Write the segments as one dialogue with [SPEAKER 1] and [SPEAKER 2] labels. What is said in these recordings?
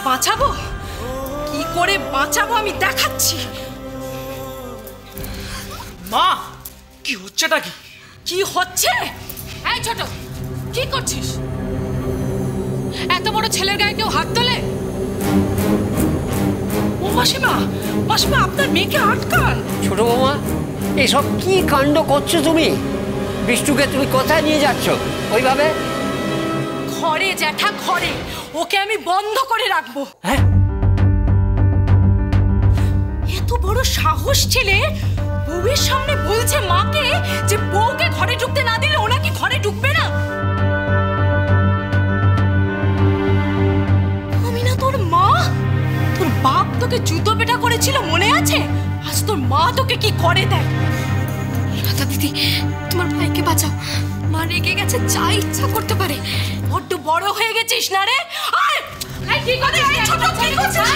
[SPEAKER 1] বাঁচাবো, কি করে বাঁচাবো আমি দেখাচ্ছি।
[SPEAKER 2] মা, কি হচ্ছেটা কি?
[SPEAKER 1] কি হচ্ছে? এই ছোট, কি করছিস? এত বড় ছেলের গায়ে কেউ হাত তোলে? ও মাসিমা, মাসিমা আপনার মেয়েকে আটকান।
[SPEAKER 3] ছোট বৌমা, এসব কি কাণ্ড করছো তুমি? বিষ্টুকে তুমি কোথায় নিয়ে যাচ্ছ ওইভাবে?
[SPEAKER 1] ঘরে জ্যাঠা, ঘরে। ওকে আমি বন্ধ করে রাখবো।
[SPEAKER 3] হ্যাঁ,
[SPEAKER 1] এত বড় সাহস ছেলে বউয়ের সামনে বলছে মাকে যে বউকে ঘরে ঢুকতে না দিলে ও নাকি ঘরে ঢুকবে না। আমি না তোর মা? তোর বাপ তোকে জুতো পেটা করেছিল মনে আছে? আজ তোর মা তোকে কি করে দেয়।
[SPEAKER 4] রাধা দিদি, তোমার ভাইকে বাঁচাও, মা রেগে গেছে, যা ইচ্ছা করতে পারে।
[SPEAKER 1] বড্ড বড় হয়ে গেছিস না রে? কি করছিস ছোট? কি করছিস?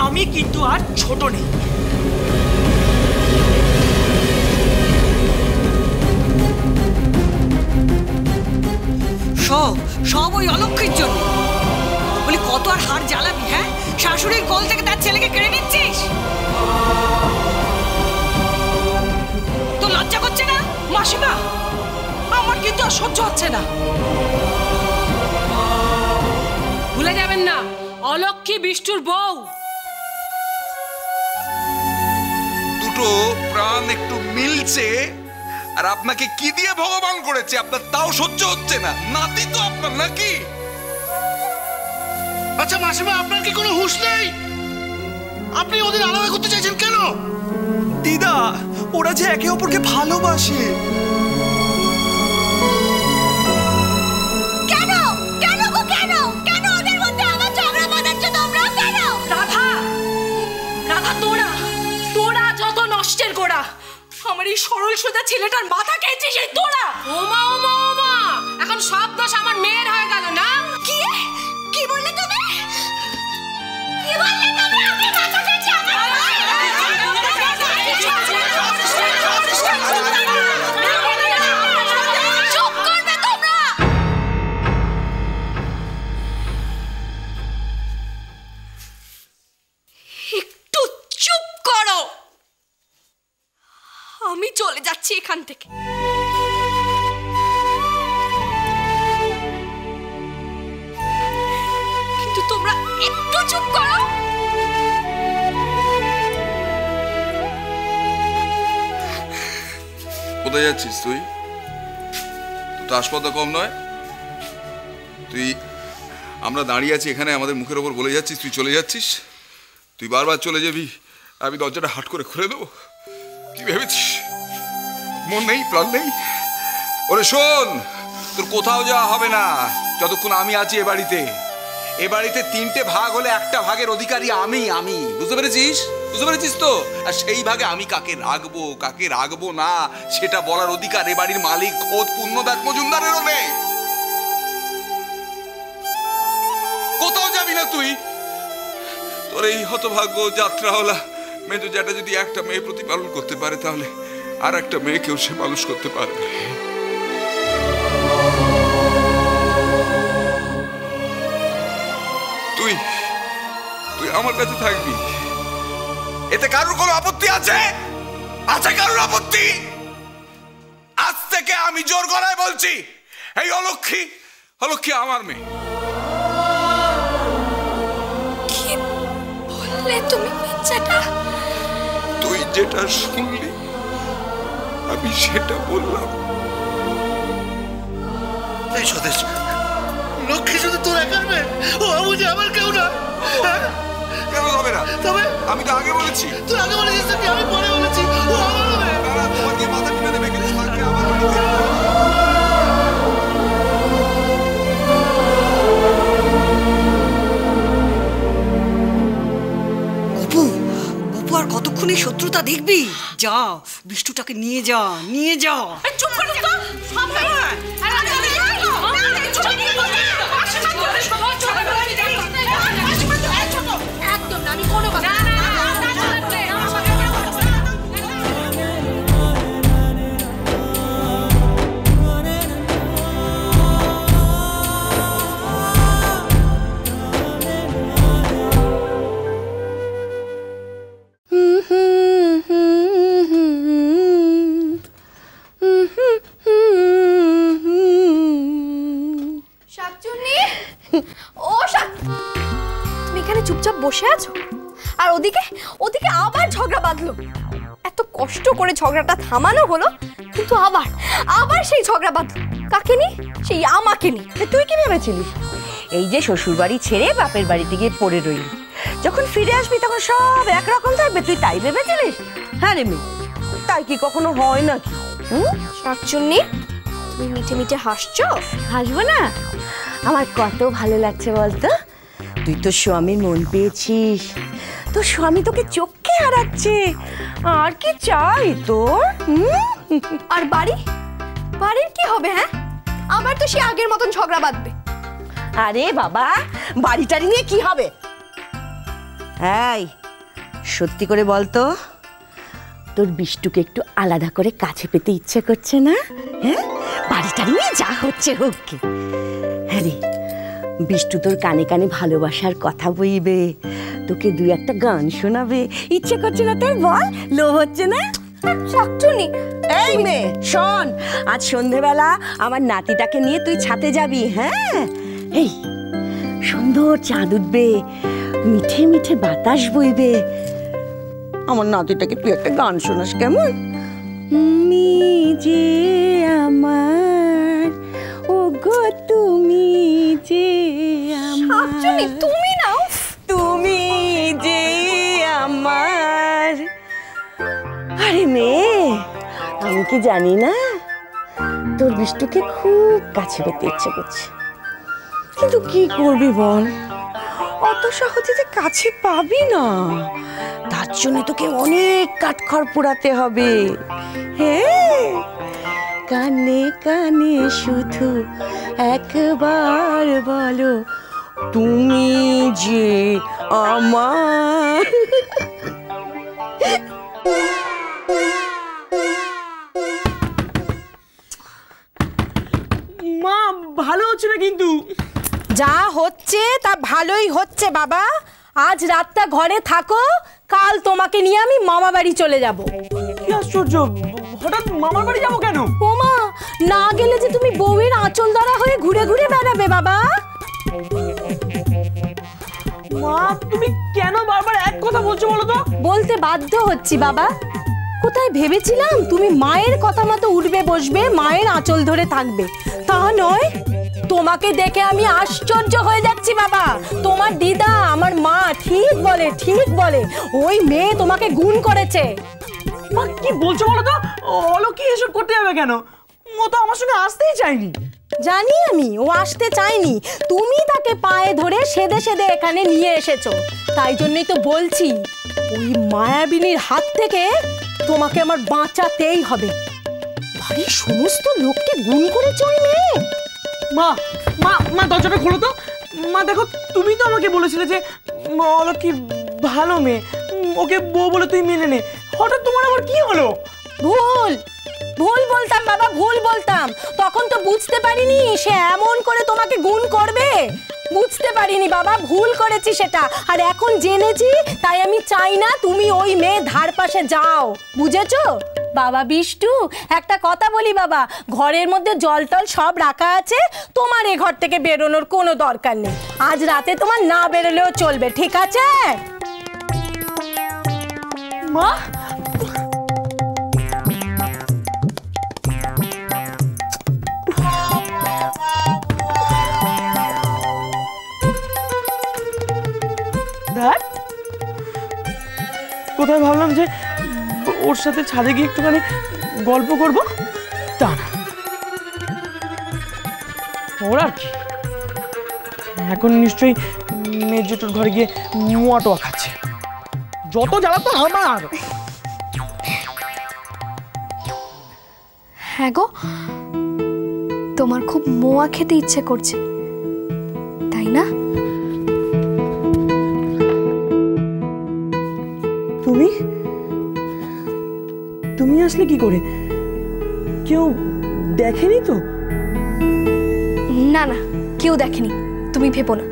[SPEAKER 2] আমি কিন্তু আর ছোট নেই।
[SPEAKER 5] সব ওই অলক্ষীর জন্য। বলি কত আর হার জ্বালাবি? হ্যাঁ, শাশুড়ির কোল থেকে তার ছেলেকে কেড়ে নিচ্ছিস। তো লজ্জা করছে না?
[SPEAKER 1] মাসিমা, আমার কিন্তু আর সহ্য হচ্ছে না। ভুলে যাবেন না, অলক্ষী বিষ্টুর বউ।
[SPEAKER 6] দুটো প্রাণ একটু মিলছে, আর আপনাকে কি দিয়ে ভগবান করেছে আপনার তাও সহ্য হচ্ছে না। নাতি তো আপনার নাকি?
[SPEAKER 7] আচ্ছা মাসিমা, আপনার কি কোনো হুঁশ নেই? আপনি ওদের আলাদা করতে চাইছেন কেন?
[SPEAKER 2] দিদা, ওরা যে একে অপরকে ভালোবাসে।
[SPEAKER 1] কেন কেন গো, কেন কেন ওদের মধ্যে আমার ঝগড়া বাঁধাচ্ছ তোমরা? কেন? রাধা, রাধা, তোরা যত নষ্টের গোড়া। আমার এই সরল সোজা ছেলেটার মাথা খেয়েছিস এই তোরা। ওমা ওমা ওমা, এখন সব দোষ আমার মেয়ের হয়ে গেল না? কি কি বললে তুমি? কি বললে তুমি? আমি মাথা খেয়েছি আমার। চুপ করবে তোমরা। একটু চুপ করো। আমি চলে যাচ্ছি এখান থেকে। কিন্তু তোমরা একটু চুপ করো।
[SPEAKER 6] কোথায় যাচ্ছিস তুই? তোর তো আসপদা কম নয়। তুই, আমরা দাঁড়িয়ে আছি এখানে, আমাদের মুখের ওপর বলে যাচ্ছিস তুই চলে যাচ্ছিস। তুই বারবার চলে যাবি, আমি দরজাটা হাট করে খুলে দেবো? কি ভেবেছিস? মন নেই, প্রাণ নেই? ওরে শোন, তোর কোথাও যাওয়া হবে না যতক্ষণ আমি আছি এ বাড়িতে। এ বাড়িতে 3টে ভাগ হলে একটা ভাগের অধিকারী আমি। বুঝতে পেরেছিস? বুঝতে পেরেছিস তো? আর সেই ভাগে আমি কাকে রাখবো কাকে রাখবো না সেটা বলার অধিকার এ বাড়ির মালিক খোদ পুণ্যদাস মজুমদারেরও নেই। কোথাও যাবি না তুই। তোর এই হতভাগ্য যাত্রা হলা মেজো জ্যাঠা যদি একটা মেয়ে প্রতিপালন করতে পারে, তাহলে আর একটা মেয়েকেও সে মানুষ করতে পারবে। তুই তুই আমার কাছে থাকবি, এতে কারোর কোনো আপত্তি আছে? আছে কারোর আপত্তি? আজ থেকে আমি জোর গলায় বলছি, এই অলক্ষী আমার মেয়ে।
[SPEAKER 4] কি বললে তুমি বাচ্চাটা?
[SPEAKER 6] তুই যেটা শুনলি আমি সেটা বললাম।
[SPEAKER 7] এই স্বদেশ, লক্ষ্মী শুধু তোর একার মেয়ে, ও বুঝে আমার কেউ না।
[SPEAKER 6] কেন হবে না?
[SPEAKER 7] তবে
[SPEAKER 6] আমি তো আগে বলেছি।
[SPEAKER 7] তুই আগে বলেছিস কি? আমি পরে বলেছি ও আমার মেয়ে।
[SPEAKER 6] তোমাকে মাথা টিপে দেবে কিন্তু কালকে আমার বাড়িতে।
[SPEAKER 5] অপু আর কতক্ষণই শত্রুতা দেখবি? যা, বিষ্টুটাকে নিয়ে যা।
[SPEAKER 1] চুপ করে তো। একদম না, আমি কোনো কথা
[SPEAKER 4] বসে আছো আর ওদিকে ওদিকে আবার ঝগড়া বাঁধলো। এত কষ্ট করে ঝগড়াটা থামানো হলো, কিন্তু আবার আবার সেই ঝগড়া বাঁধলো। কাকে নি? সেই আমাকে নি।
[SPEAKER 8] তুই কি ভেবেছিলিস এই যে শ্বশুর বাড়ি ছেড়ে বাপের বাড়িতে গিয়ে পড়ে রইলি, যখন ফিরে আসবি তখন সব একরকম থাকবে, তুই তাই ভেবেছিলিস? হ্যাঁ রে মেয়ে, তাই কি কখনো হয় নাকি?
[SPEAKER 4] শাকচুন্নি, তুমি মিঠে মিঠে হাসছো।
[SPEAKER 8] হাসবো না? আমার কত ভালো লাগছে বলতো, তুই তো স্বামীর মন পেয়েছিস, তোর স্বামী তোকে চোখে হারাচ্ছে, আর কি চাই তোর?
[SPEAKER 4] আর বাড়ি বাড়ির কি হবে? হ্যাঁ, আবার তো সে আগের মতন ঝগড়া বাঁধবে।
[SPEAKER 8] আরে বাবা, বাড়িটারি নিয়ে কি হবে? এই সত্যি করে বলতো, তোর বিষ্টুকে একটু আলাদা করে কাছে পেতে ইচ্ছে করছে না? হ্যাঁ, বাড়িটা নিয়ে যা হচ্ছে হোক। হ্যাঁ রে, বিষ্টু তোর কানে কানে ভালোবাসার কথা বইবে, তোকে দুই একটা গান শোনাবে, ইচ্ছে করছে না তোর? বল, লোভ হচ্ছে না?
[SPEAKER 4] শাকচুন্নি,
[SPEAKER 8] এই মেয়ে শোন, আজ সন্ধেবেলা আমার নাতিটাকে নিয়ে তুই ছাদে যাবি। হ্যাঁ, এই সুন্দর চাঁদ উঠবে, মিঠে মিঠে বাতাস বইবে, আমার নাতিটাকে তুই একটা গান শোনাস কেমন? তুমি যে আমার, ও গো তুমি যে
[SPEAKER 4] শাকচুন্নি, তুমি না,
[SPEAKER 8] তুমি যে আমার। আরে মেয়ে, আমি কি জানি না তোর বিষ্টুকে খুব কাছে পেতে ইচ্ছে করছে, কিন্তু কি করবি বল, অত সহজে যে কাছে পাবি না, তার জন্য তোকে অনেক কাঠখড় পোড়াতে হবে। হ্যাঁ, কানে কানে শুধু একবার বলো, তুমি যে আমার।
[SPEAKER 2] মা, ভালো হচ্ছে না কিন্তু।
[SPEAKER 9] যা হচ্ছে তা ভালোই হচ্ছে বাবা। আজ রাতটা ঘরে থাকো, কাল তোমাকে নিয়ে আমি মামা বাড়ি চলে যাব।
[SPEAKER 2] কি আশ্চর্য, হঠাৎ মামার বাড়ি যাবো কেন?
[SPEAKER 9] ওমা, না গেলে যে তুমি বউয়ের আঁচল ধরা হয়ে ঘুরে ঘুরে বেড়াবে বাবা।
[SPEAKER 2] মা, তুমি কেন বারবার এক কথা বলছো বলো তো?
[SPEAKER 9] বলতে বাধ্য হচ্ছি বাবা। কোথায় ভেবেছিলাম তুমি মায়ের কথা মতো উঠবে বসবে, মায়ের আঁচল ধরে থাকবে, তা নয়। তোমাকে দেখে আমি আশ্চর্য হয়ে যাচ্ছি বাবা। তোমার দিদা, আমার মা ঠিক বলে, ঠিক বলে, ওই মেয়ে তোমাকে গুণ করেছে।
[SPEAKER 2] মা, কি বলছো বলো তো? অলৌকিক এসব করতে যাবে কেন? ও তো আমার সঙ্গে আসতেই চাইনি।
[SPEAKER 9] জানি আমি ও আসতে চাইনি, তুমি তাকে পায়ে ধরে সেদে সেদে এখানে নিয়ে এসেছো। তাই জন্যই তো বলছি, ওই মায়াবিনীর হাত থেকে তোমাকে আমার বাঁচাতেই হবে। বাড়ির সমস্ত লোককে গুণ করেছে ওই মেয়ে।
[SPEAKER 2] মা মা মা দরজাটা খোলো তো। মা দেখো, তুমি তো আমাকে বলেছিলে যে অলৌকিক ভালো মেয়ে, ওকে বউ বলে তুই মেনে নে। হঠাৎ তোমার আবার কি হলো?
[SPEAKER 9] ভুল ভুল বলতাম বাবা, ভুল বলতাম। তখন তো বুঝতে পারিনি সে এমন করে তোমাকে গুণ করবে, বুঝতে পারিনি বাবা, ভুল করেছি সেটা। আর এখন জেনেছি, তাই আমি চাই না তুমি ওই মেয়ে ধার পাশে যাও, বুঝেছো বাবা? বিষ্টু, একটা কথা বলি বাবা, ঘরের মধ্যে জল টল সব রাখা আছে, তোমার এ ঘর থেকে বেরোনোর কোনো দরকার নেই। আজ রাতে তোমার না বেরোলেও চলবে, ঠিক আছে?
[SPEAKER 2] মা, কোথায় ভাবলাম যে ওর সাথে ছাদে গিয়ে একটুখানি গল্প করব, তা না, ওর আর কি, এখন নিশ্চয়ই মেজেটোর ঘরে গিয়ে মোয়া টোয়া খাচ্ছে। যত জ্বালা তো আমার।
[SPEAKER 4] হ্যাঁ গো, তোমার খুব মোয়া খেতে ইচ্ছে করছে, তাই না?
[SPEAKER 2] তুমি তুমি আসলে কি করে? কেউ দেখেনি তো?
[SPEAKER 4] না না, কেউ দেখেনি, তুমি ভেবো না।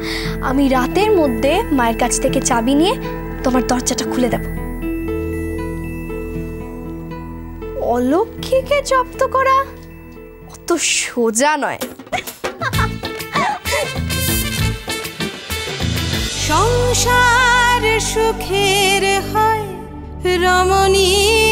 [SPEAKER 4] আমি রাতের মধ্যে মায়ের কাছ থেকে চাবি নিয়ে তোমার দরজাটা খুলে দেব। অলৌকিকে জব্দ করা অত সোজা নয়।
[SPEAKER 8] সংসার
[SPEAKER 10] সুখের হয় রমণী